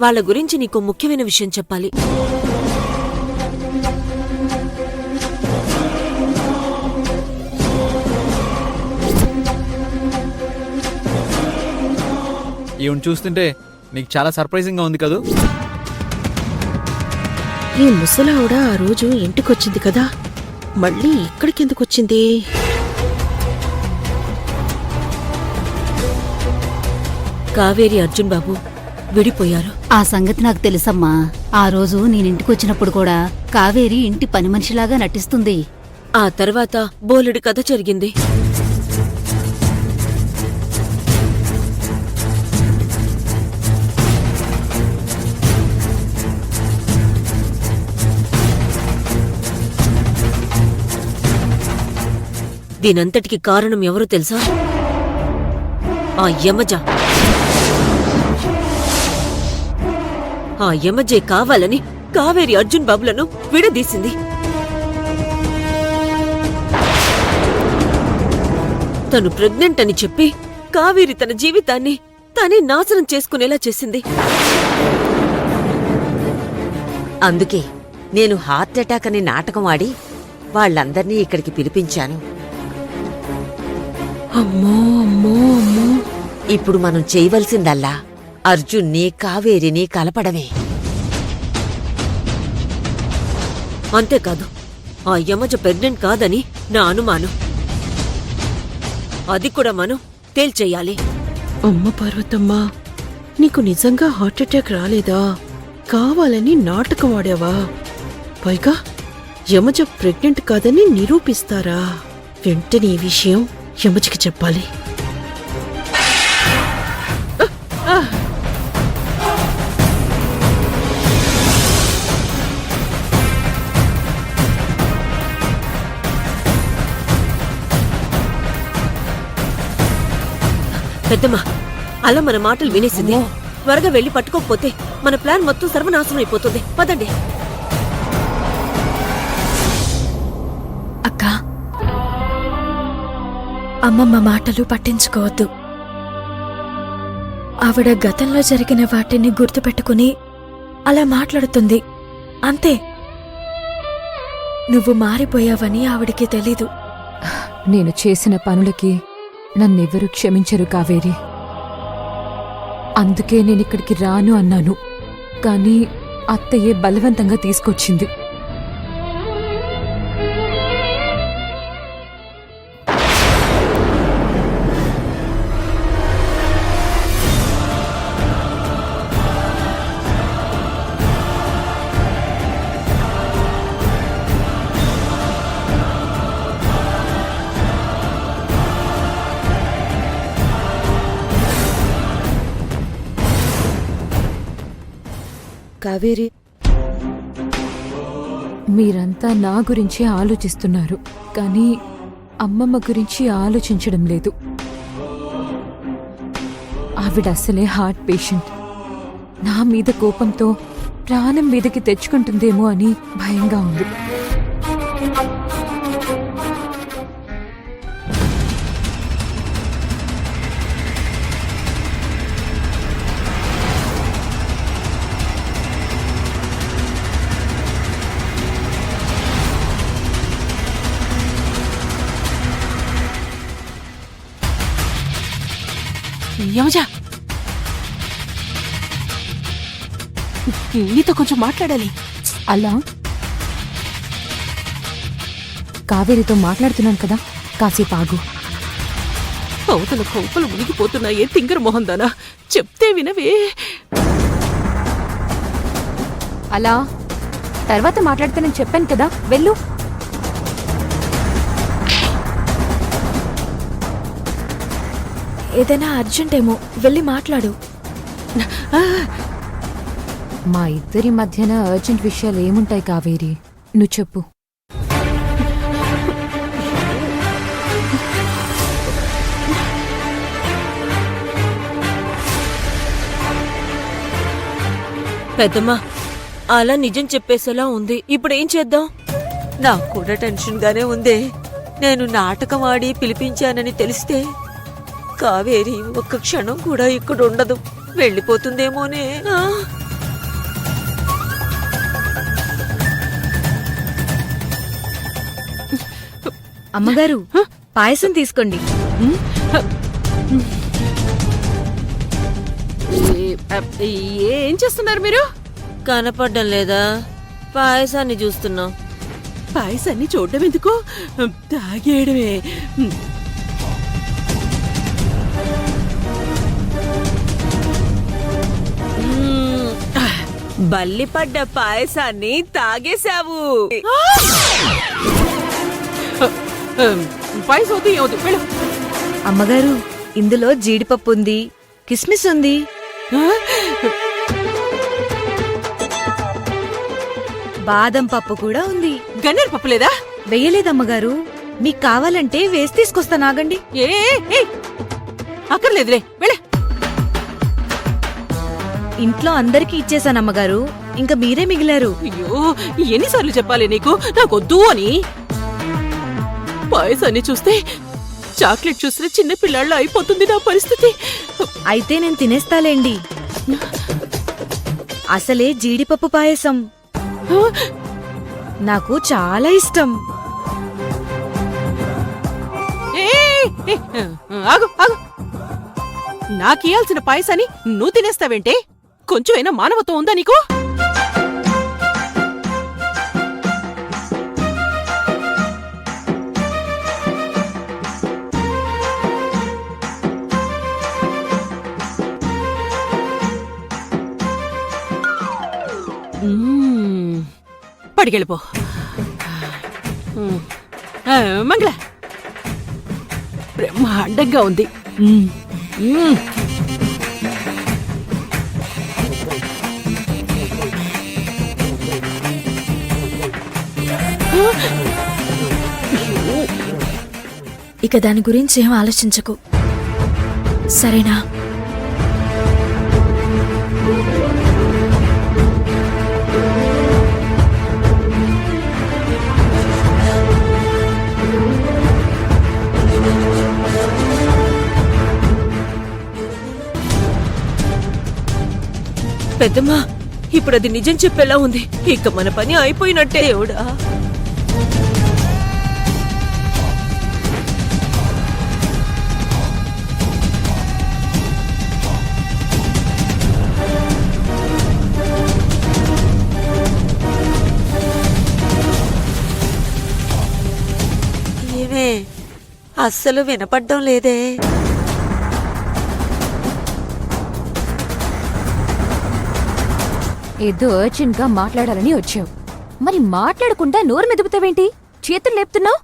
వాళ్ళ గురించి నీకు ముఖ్యమైన విషయం చెప్పాలి. ఈవిని చూస్తుంటే నీకు చాలా సర్ప్రైజింగ్ గా ఉంది కదూ. ఈ ముసలావిడ ఆ రోజు ఇంటికొచ్చింది కదా, మళ్ళీ ఇక్కడికెందుకొచ్చింది? కావేరి అర్జున్ బాబు విడిపోయారు. ఆ సంగతి నాకు తెలుసమ్మా. ఆ రోజు నేనింటికొచ్చినప్పుడు కూడా కావేరి ఇంటి పని మనిషిలాగా నటిస్తుంది. ఆ తర్వాత బోలెడు కథ జరిగింది. దీనంతటికి కారణం ఎవరో తెలుసా? ఆ యమజ. ఆ యమజే కావాలని కావేరి అర్జున్ బాబులను విడదీసింది. తను ప్రెగ్నెంట్ అని చెప్పి కావేరి తన జీవితాన్ని తానే నాశనం చేసుకునేలా చేసింది. అందుకే నేను హార్ట్అటాక్ అని నాటకం ఆడి వాళ్ళందర్నీ ఇక్కడికి పిలిపించాను. అమ్మో అమ్మో అమ్మో! ఇప్పుడు మనం చేయవలసిందల్లా అర్జున్ని కావేరిని కలపడమే. అంతేకాదు, ఆ యమజ ప్రెగ్నెంట్ కాదని నా అనుమానం. అది కూడా మనం తేల్చేయాలి. అమ్మ పార్వతమ్మ, నీకు నిజంగా హార్ట్అటాక్ రాలేదా? కావాలని నాటకం ఆడావా? పైగా యమజ ప్రెగ్నెంట్ కాదని నిరూపిస్తారా? వెంటనే ఈ విషయం యమజకి చెప్పాలి. పెద్దమ్మా, అలా మన మాటలు వినేసింది. త్వరగా వెళ్లి పట్టుకోకపోతే మన ప్లాన్ మొత్తం సర్వనాశనం అయిపోతుంది. పదండి. అక్క, అమ్మమ్మ మాటలు పట్టించుకోవద్దు. ఆవిడ గతంలో జరిగిన వాటిని గుర్తుపెట్టుకుని అలా మాట్లాడుతుంది, అంతే. నువ్వు మారిపోయావని ఆవిడికి తెలీదు. నేను చేసిన పనులకి నన్నెవ్వరూ క్షమించరు కావేరి. అందుకే నేనిక్కడికి రాను అన్నాను, కానీ అత్తయ్యే బలవంతంగా తీసుకొచ్చింది. కావేరి, మీరంతా నా గురించే ఆలోచిస్తున్నారు, కానీ అమ్మమ్మ గురించి ఆలోచించడం లేదు. ఆవిడ అసలే హార్ట్ పేషెంట్. నా మీద కోపంతో ప్రాణం మీదకి తెచ్చుకుంటుందేమో అని భయంగా ఉంది. యమజా, నీతో కొంచెం మాట్లాడాలి. అలా కావేరితో మాట్లాడుతున్నాను కదా, కాసేపు ఆగు. అవతల కొంపలు మునిగిపోతున్నాయే తింగర మొహందానా, చెప్తే వినవే. అలా తర్వాత మాట్లాడుతానని చెప్పాను కదా, వెళ్ళు. ఏదైనా అర్జెంటేమో, వెళ్ళి మాట్లాడు. మా ఇద్దరి మధ్యన అర్జెంట్ విషయాలు ఏముంటాయి కావేరి, నువ్వు చెప్పు. పెద్దమ్మా, అలా నిజం చెప్పేసేలా ఉంది. ఇప్పుడేం చేద్దాం? నాకు కూడా టెన్షన్ గానే ఉంది. నేను నాటకం ఆడి పిలిపించానని తెలిస్తే కావేరి ఒక్క క్షణం కూడా ఇక్కడ ఉండదు, వెళ్ళిపోతుందేమోనే. అమ్మగారు పాయసం తీసుకోండి. ఏం చేస్తున్నారు మీరు? కనపడ్డం లేదా? పాయసాన్ని చూస్తున్నాం. పాయసాన్ని చూడడం ఎందుకు, తాగేయడమే. బల్లిపడ్డ పాయసాన్ని తాగేశావు. పాయసం వద్దు, ఏమవుతు వెళ్ళు. అమ్మగారు ఇందులో జీడిపప్పు ఉంది, కిస్మిస్ ఉంది. బాదం పప్పు కూడా ఉంది. గన్నేరు పప్పు లేదా? వెయ్యలేదమ్మగారు, మీకు కావాలంటే వేసి తీసుకొస్తాను, ఆగండి. ఏ అక్కర్లేదులే, వెళ్ళే. ఇంట్లో అందరికీ ఇచ్చేసానమ్మగారు, ఇంకా మీరే మిగిలారు. అయ్యో, ఎన్నిసార్లు చెప్పాలి నీకు నాకొద్దు అని? పాయసాన్ని చూస్తే చాక్లెట్ చూసిన చిన్న పిల్లాళ్ళు అయిపోతుంది నా పరిస్థితి. అయితే నేను తినేస్తాలేండి. అసలే జీడిపప్పు పాయసం నాకు చాలా ఇష్టం. ఆగు ఆగు, నాకియాల్సిన పాయసాన్ని నువ్వు తినేస్తావేంటే? కొంచెం అయినా మానవత్వం ఉందా నీకు? పడికెళ్ళిపో. మంగళ, బ్రహ్మాండంగా ఉంది. ఇక దాని గురించి ఏం ఆలోచించకు, సరేనా? పెద్దమ్మా, ఇప్పుడు అది నిజం చెప్పేలా ఉంది. ఇక మన పని అయిపోయినట్టే. దేవుడా, ఏమే అస్సలు వినపడ్డం లేదే. ఏదో అర్జెంట్ గా మాట్లాడాలని వచ్చావు, మరి మాట్లాడకుండా నోరు మెదుపుతావేంటి? చేతులు లేపుతున్నావు.